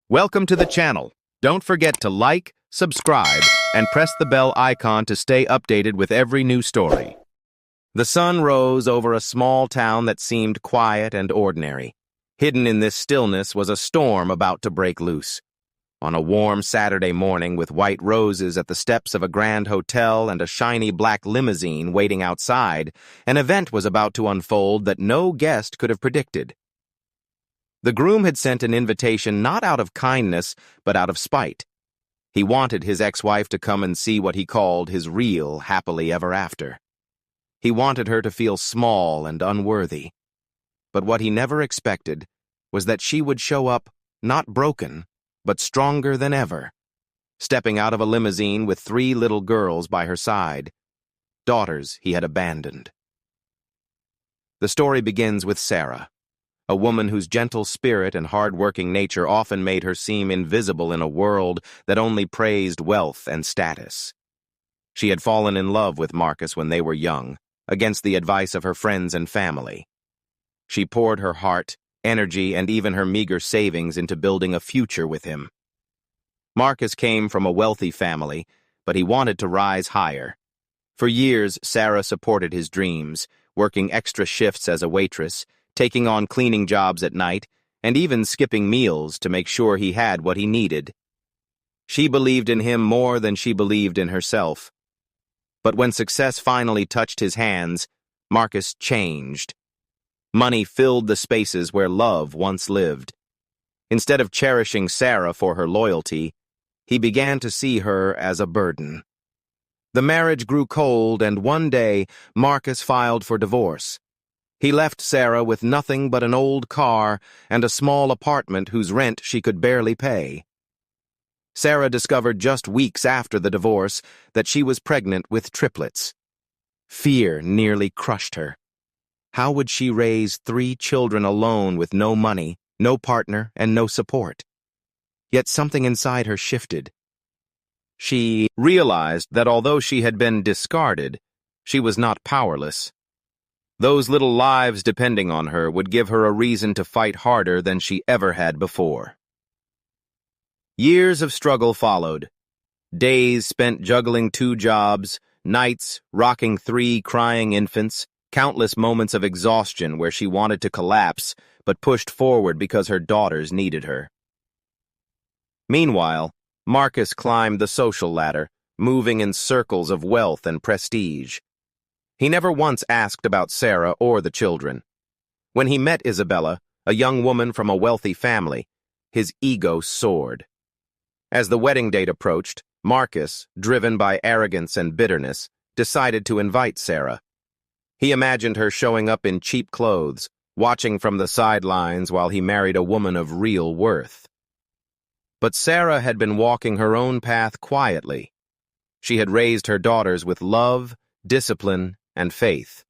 Welcome to the channel. Don't forget to like, subscribe, and press the bell icon to stay updated with every new story. The sun rose over a small town that seemed quiet and ordinary. Hidden in this stillness was a storm about to break loose. On a warm Saturday morning with white roses at the steps of a grand hotel and a shiny black limousine waiting outside, an event was about to unfold that no guest could have predicted. The groom had sent an invitation not out of kindness, but out of spite. He wanted his ex-wife to come and see what he called his real happily ever after. He wanted her to feel small and unworthy. But what he never expected was that she would show up not broken, but stronger than ever, stepping out of a limousine with 3 little girls by her side, daughters he had abandoned. The story begins with Sarah, a woman whose gentle spirit and hard-working nature often made her seem invisible in a world that only praised wealth and status. She had fallen in love with Marcus when they were young, against the advice of her friends and family. She poured her heart, energy, and even her meager savings into building a future with him. Marcus came from a wealthy family, but he wanted to rise higher. For years, Sarah supported his dreams, working extra shifts as a waitress, taking on cleaning jobs at night, and even skipping meals to make sure he had what he needed. She believed in him more than she believed in herself. But when success finally touched his hands, Marcus changed. Money filled the spaces where love once lived. Instead of cherishing Sarah for her loyalty, he began to see her as a burden. The marriage grew cold, and one day, Marcus filed for divorce. He left Sarah with nothing but an old car and a small apartment whose rent she could barely pay. Sarah discovered just weeks after the divorce that she was pregnant with triplets. Fear nearly crushed her. How would she raise 3 children alone with no money, no partner, and no support? Yet something inside her shifted. She realized that although she had been discarded, she was not powerless. Those little lives depending on her would give her a reason to fight harder than she ever had before. Years of struggle followed. Days spent juggling 2 jobs, nights rocking 3 crying infants, countless moments of exhaustion where she wanted to collapse but pushed forward because her daughters needed her. Meanwhile, Marcus climbed the social ladder, moving in circles of wealth and prestige. He never once asked about Sarah or the children. When he met Isabella, a young woman from a wealthy family, his ego soared. As the wedding date approached, Marcus, driven by arrogance and bitterness, decided to invite Sarah. He imagined her showing up in cheap clothes, watching from the sidelines while he married a woman of real worth. But Sarah had been walking her own path quietly. She had raised her daughters with love, discipline, and faith.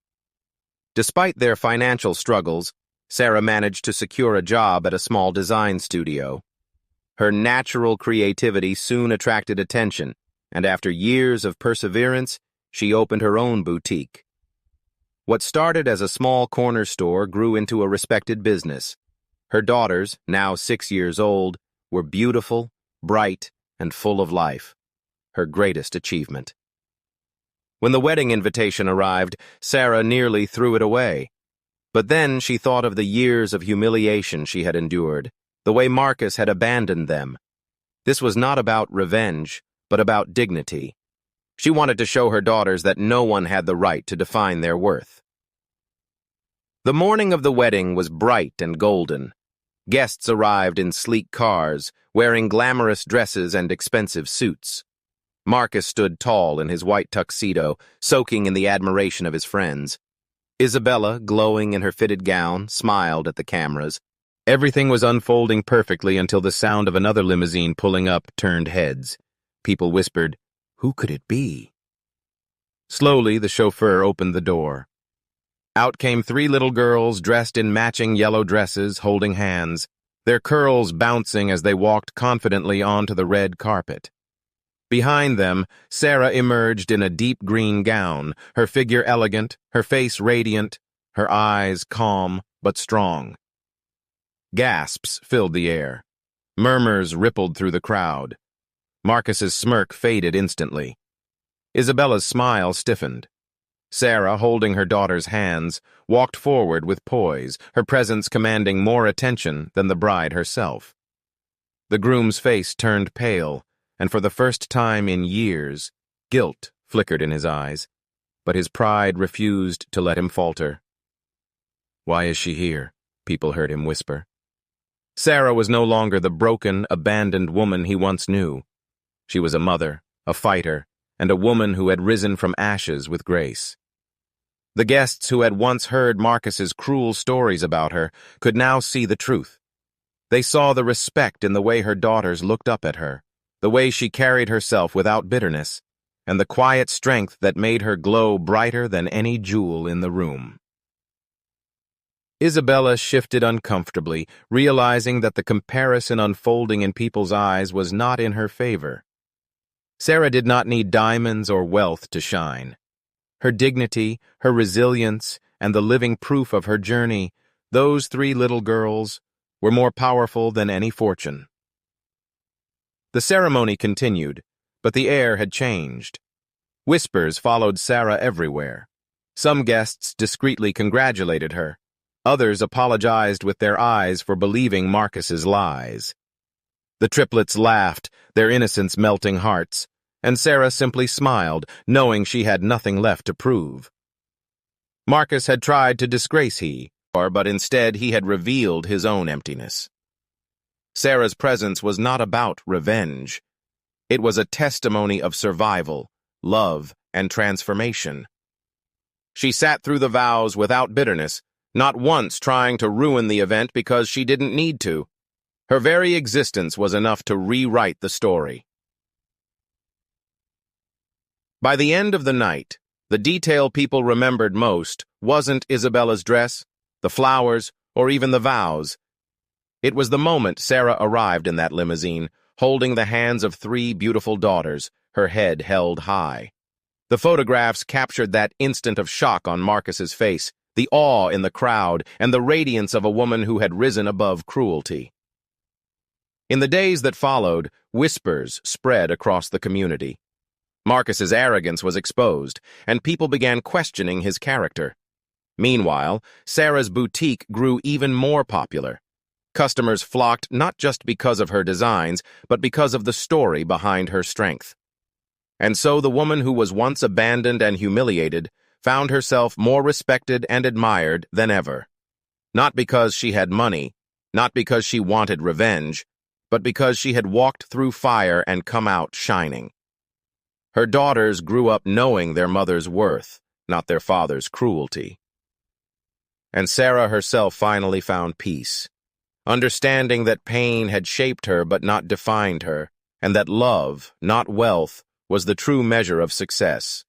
Despite their financial struggles, Sarah managed to secure a job at a small design studio. Her natural creativity soon attracted attention, and after years of perseverance, she opened her own boutique. What started as a small corner store grew into a respected business. Her daughters, now 6 years old, were beautiful, bright, and full of life, her greatest achievement. When the wedding invitation arrived, Sarah nearly threw it away. But then she thought of the years of humiliation she had endured, the way Marcus had abandoned them. This was not about revenge, but about dignity. She wanted to show her daughters that no one had the right to define their worth. The morning of the wedding was bright and golden. Guests arrived in sleek cars, wearing glamorous dresses and expensive suits. Marcus stood tall in his white tuxedo, soaking in the admiration of his friends. Isabella, glowing in her fitted gown, smiled at the cameras. Everything was unfolding perfectly until the sound of another limousine pulling up turned heads. People whispered, "Who could it be?" Slowly, the chauffeur opened the door. Out came 3 little girls dressed in matching yellow dresses, holding hands, their curls bouncing as they walked confidently onto the red carpet. Behind them, Sarah emerged in a deep green gown, her figure elegant, her face radiant, her eyes calm but strong. Gasps filled the air. Murmurs rippled through the crowd. Marcus's smirk faded instantly. Isabella's smile stiffened. Sarah, holding her daughter's hands, walked forward with poise, her presence commanding more attention than the bride herself. The groom's face turned pale, and for the first time in years, guilt flickered in his eyes, but his pride refused to let him falter. "Why is she here?" people heard him whisper. Sarah was no longer the broken, abandoned woman he once knew. She was a mother, a fighter, and a woman who had risen from ashes with grace. The guests who had once heard Marcus's cruel stories about her could now see the truth. They saw the respect in the way her daughters looked up at her, the way she carried herself without bitterness, and the quiet strength that made her glow brighter than any jewel in the room. Isabella shifted uncomfortably, realizing that the comparison unfolding in people's eyes was not in her favor. Sarah did not need diamonds or wealth to shine. Her dignity, her resilience, and the living proof of her journey, those three little girls, were more powerful than any fortune. The ceremony continued, but the air had changed. Whispers followed Sarah everywhere. Some guests discreetly congratulated her. Others apologized with their eyes for believing Marcus's lies. The triplets laughed, their innocence melting hearts, and Sarah simply smiled, knowing she had nothing left to prove. Marcus had tried to disgrace her, but instead he had revealed his own emptiness. Sarah's presence was not about revenge. It was a testimony of survival, love, and transformation. She sat through the vows without bitterness, not once trying to ruin the event because she didn't need to. Her very existence was enough to rewrite the story. By the end of the night, the detail people remembered most wasn't Isabella's dress, the flowers, or even the vows. It was the moment Sarah arrived in that limousine, holding the hands of three beautiful daughters, her head held high. The photographs captured that instant of shock on Marcus's face, the awe in the crowd, and the radiance of a woman who had risen above cruelty. In the days that followed, whispers spread across the community. Marcus's arrogance was exposed, and people began questioning his character. Meanwhile, Sarah's boutique grew even more popular. Customers flocked not just because of her designs, but because of the story behind her strength. And so the woman who was once abandoned and humiliated found herself more respected and admired than ever. Not because she had money, not because she wanted revenge, but because she had walked through fire and come out shining. Her daughters grew up knowing their mother's worth, not their father's cruelty. And Sarah herself finally found peace, understanding that pain had shaped her but not defined her, and that love, not wealth, was the true measure of success.